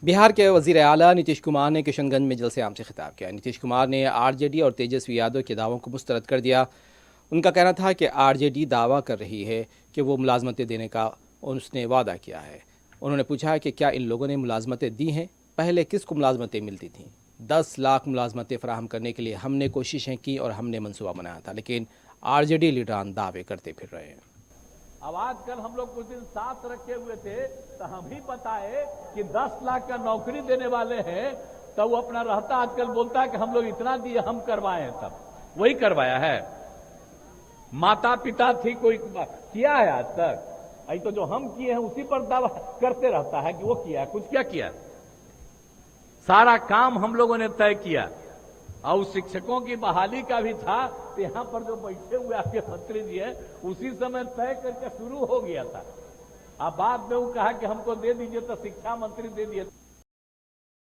बिहार के वजीर आला नीतीश कुमार ने किशनगंज में जलसे-आम से खिताब किया। नीतीश कुमार ने आरजेडी और तेजस्वी यादव के दावों को मुस्तरद कर दिया। उनका कहना था कि आरजेडी दावा कर रही है कि वो मुलाजमतें देने का उसने वादा किया है। उन्होंने पूछा कि क्या इन लोगों ने मुलाजमतें दी हैं, पहले किसको मुलाजमतें मिलती थीं। 10 लाख मुलाजमतें फराहम करने के लिए हमने कोशिशें की और हमने मनसूबा बनाया था, लेकिन आरजेडी लीडरान दावे करते फिर रहे हैं। अब आजकल हम लोग कुछ दिन साथ रखे हुए थे तो हम ही बताए कि 10 लाख का नौकरी देने वाले हैं, तो वो अपना रहता आजकल बोलता है कि हम लोग इतना दिए, हम करवाए हैं। तब वही करवाया है। माता पिता थी, कोई किया है आज तक? अभी तो जो हम किए हैं उसी पर दावा करते रहता है कि वो किया। कुछ क्या किया? सारा काम हम लोगों ने तय किया। और शिक्षकों की बहाली का भी था, तो यहां पर जो बैठे हुए आपके मंत्री जी हैं उसी समय तय करके शुरू हो गया था। अब बाद में वो कहा कि हमको दे दीजिए, तो शिक्षा मंत्री दे दिए।